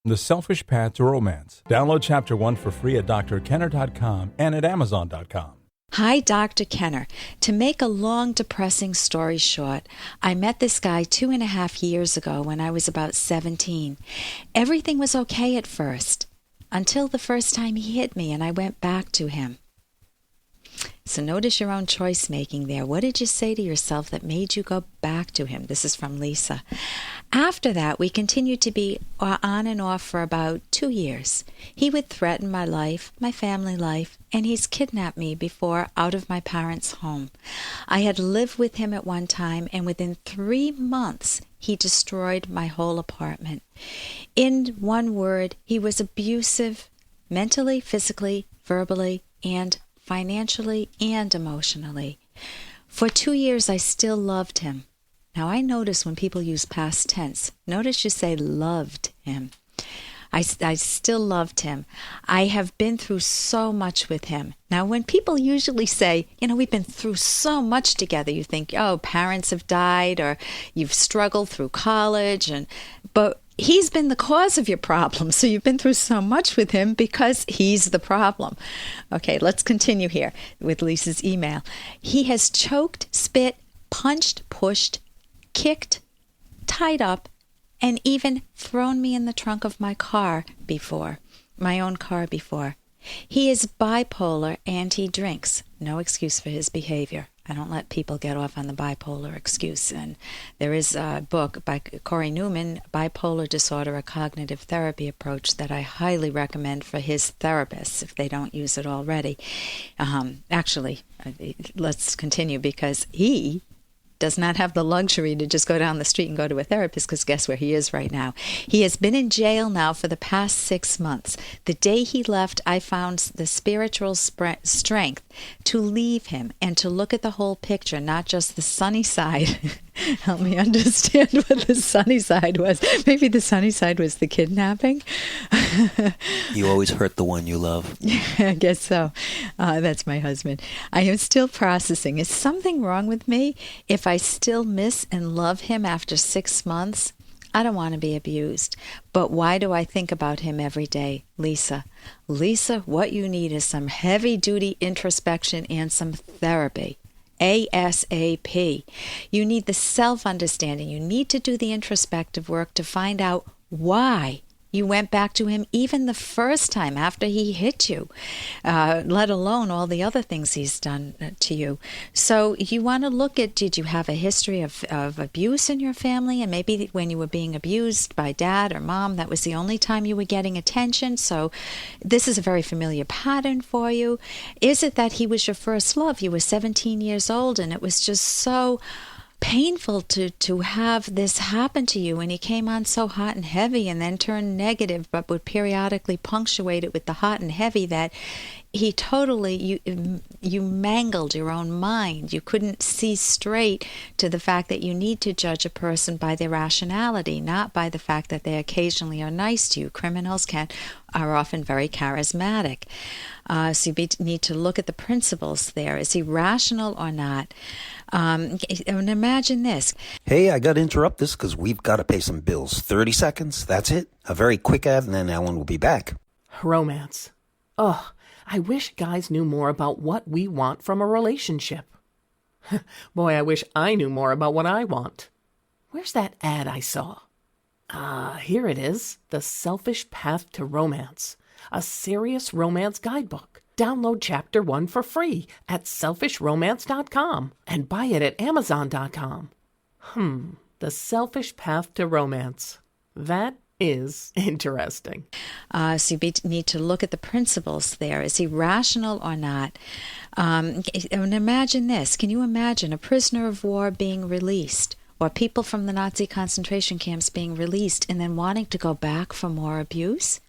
The Selfish Path to Romance. Download Chapter 1 for free at drkenner.com and at amazon.com. Hi, Dr. Kenner. To make a long, depressing story short, I met this guy 2.5 years ago when I was about 17. Everything was okay at first, until the first time he hit me and I went back to him. So notice your own choice making there. What did you say to yourself that made you go back to him? This is from Lisa. After that, we continued to be on and off for about 2 years. He would threaten my life, my family life, and he's kidnapped me before out of my parents' home. I had lived with him at one time, and within 3 months, he destroyed my whole apartment. In one word, he was abusive, mentally, physically, verbally, and financially and emotionally. For 2 years, I still loved him. Now, I notice when people use past tense, notice you say loved him. I still loved him. I have been through so much with him. Now, when people usually say, we've been through so much together, you think, oh, parents have died or you've struggled through college, but he's been the cause of your problem. So you've been through so much with him because he's the problem. Okay, let's continue here with Lisa's email. He has choked, spit, punched, pushed, kicked, tied up, and even thrown me in the trunk of my car before, my own car before. He is bipolar and he drinks. No excuse for his behavior. I don't let people get off on the bipolar excuse. And there is a book by Corey Newman, Bipolar Disorder, a Cognitive Therapy Approach, that I highly recommend for his therapists if they don't use it already. Actually, let's continue because he does not have the luxury to just go down the street and go to a therapist, because guess where he is right now? He has been in jail now for the past 6 months. The day he left, I found the spiritual strength to leave him and to look at the whole picture, not just the sunny side. Help me understand what the sunny side was. Maybe the sunny side was the kidnapping. You always hurt the one you love. I guess so. That's my husband. I am still processing. Is something wrong with me if I still miss and love him after 6 months? I don't want to be abused. But why do I think about him every day? Lisa, what you need is some heavy-duty introspection and some therapy. ASAP. You need the self-understanding. You need to do the introspective work to find out why you went back to him even the first time after he hit you, let alone all the other things he's done to you. So you want to look at, did you have a history of abuse in your family? And maybe when you were being abused by dad or mom, that was the only time you were getting attention. So this is a very familiar pattern for you. Is it that he was your first love? You were 17 years old and it was just so painful to have this happen to you, and he came on so hot and heavy and then turned negative, but would periodically punctuate it with the hot and heavy, that he totally, you mangled your own mind. You couldn't see straight to the fact that you need to judge a person by their rationality, not by the fact that they occasionally are nice to you. Criminals are often very charismatic. So you need to look at the principles there. Is he rational or not? And imagine this. Hey, I got to interrupt this because we've got to pay some bills. 30 seconds, that's it. A very quick ad, and then Ellen will be back. Romance. Ugh, I wish guys knew more about what we want from a relationship. Boy, I wish I knew more about what I want. Where's that ad I saw? Here it is. The Selfish Path to Romance. A serious romance guidebook. Download Chapter 1 for free at selfishromance.com and buy it at amazon.com. The Selfish Path to Romance. That is interesting. So you need to look at the principles there. Is he rational or not? And imagine this. Can you imagine a prisoner of war being released, or people from the Nazi concentration camps being released and then wanting to go back for more abuse?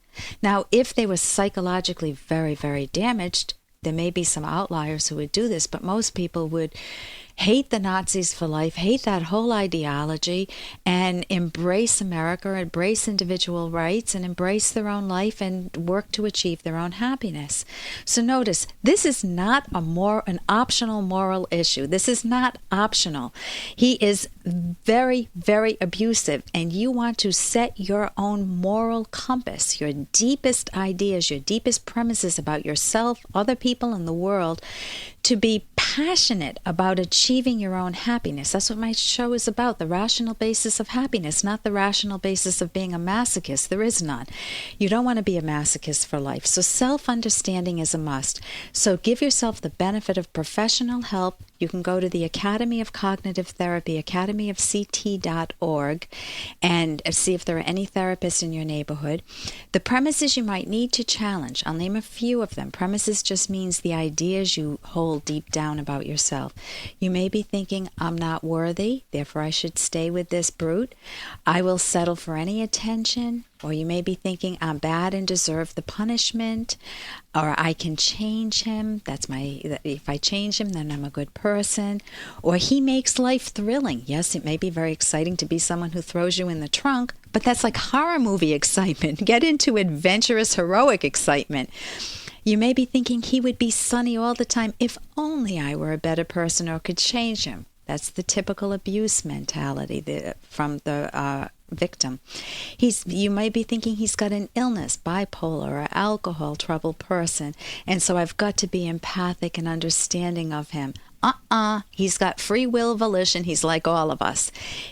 Now, if they were psychologically very, very damaged, there may be some outliers who would do this, but most people would hate the Nazis for life, hate that whole ideology, and embrace America, embrace individual rights, and embrace their own life and work to achieve their own happiness. So notice, this is not an optional moral issue. This is not optional. He is very, very abusive, and you want to set your own moral compass, your deepest ideas, your deepest premises about yourself, other people, and the world, to be passionate about achieving your own happiness. That's what my show is about, the rational basis of happiness, not the rational basis of being a masochist. There is none. You don't want to be a masochist for life. So self-understanding is a must. So give yourself the benefit of professional help. You can go to the Academy of Cognitive Therapy, academyofct.org, and see if there are any therapists in your neighborhood. The premises you might need to challenge, I'll name a few of them. Premises just means the ideas you hold deep down about yourself. You may be thinking, I'm not worthy, therefore I should stay with this brute. I will settle for any attention. Or you may be thinking, I'm bad and deserve the punishment. Or I can change him. If I change him, then I'm a good person. Or he makes life thrilling. Yes, it may be very exciting to be someone who throws you in the trunk, but that's like horror movie excitement. Get into adventurous, heroic excitement. You may be thinking he would be sunny all the time if only I were a better person or could change him. That's the typical abuse mentality from the victim. You might be thinking he's got an illness, bipolar or alcohol trouble person, and so I've got to be empathic and understanding of him. He's got free will, volition. He's like all of us.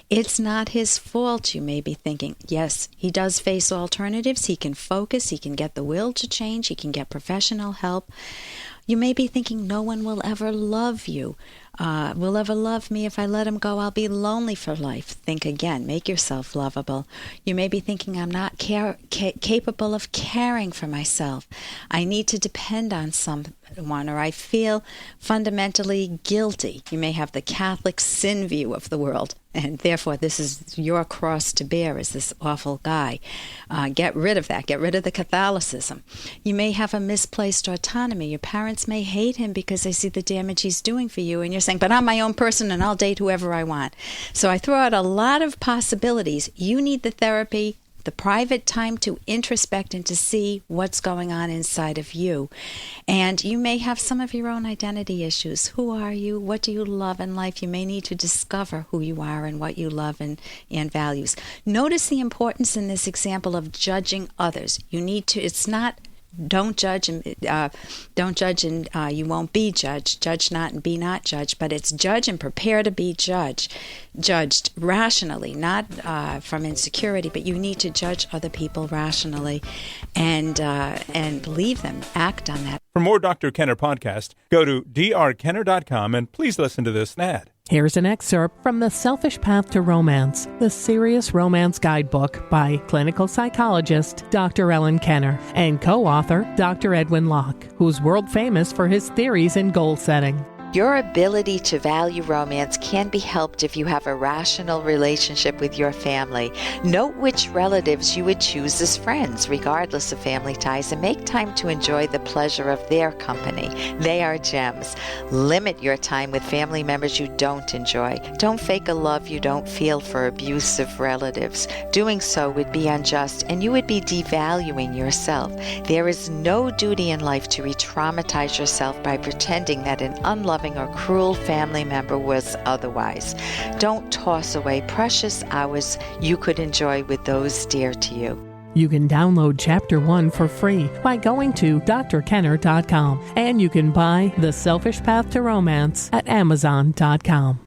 It's not his fault, you may be thinking. Yes, he does face alternatives. He can focus. He can get the will to change. He can get professional help. You may be thinking no one will ever love you. Will ever love me. If I let him go, I'll be lonely for life. Think again. Make yourself lovable. You may be thinking I'm not capable of caring for myself. I need to depend on someone, or I feel fundamentally guilty. You may have the Catholic sin view of the world, and therefore this is your cross to bear, is this awful guy. Get rid of that. Get rid of the Catholicism. You may have a misplaced autonomy. Your parents may hate him because they see the damage he's doing for you, and you're saying, but I'm my own person and I'll date whoever I want. So I throw out a lot of possibilities. You need the therapy, the private time to introspect and to see what's going on inside of you. And you may have some of your own identity issues. Who are you? What do you love in life? You may need to discover who you are and what you love and values. Notice the importance in this example of judging others. It's not don't judge and you won't be judged. Judge not and be not judged. But it's judge and prepare to be judged rationally, not from insecurity. But you need to judge other people rationally, and believe them. Act on that. For more Dr. Kenner podcast, go to drkenner.com and please listen to this ad. Here's an excerpt from The Selfish Path to Romance, the Serious Romance Guidebook by clinical psychologist Dr. Ellen Kenner and co-author Dr. Edwin Locke, who's world famous for his theories in goal setting. Your ability to value romance can be helped if you have a rational relationship with your family. Note which relatives you would choose as friends, regardless of family ties, and make time to enjoy the pleasure of their company. They are gems. Limit your time with family members you don't enjoy. Don't fake a love you don't feel for abusive relatives. Doing so would be unjust, and you would be devaluing yourself. There is no duty in life to re-traumatize yourself by pretending that an unloving or cruel family member was otherwise. Don't toss away precious hours you could enjoy with those dear to you. You can download Chapter 1 for free by going to drkenner.com, and you can buy The Selfish Path to Romance at amazon.com.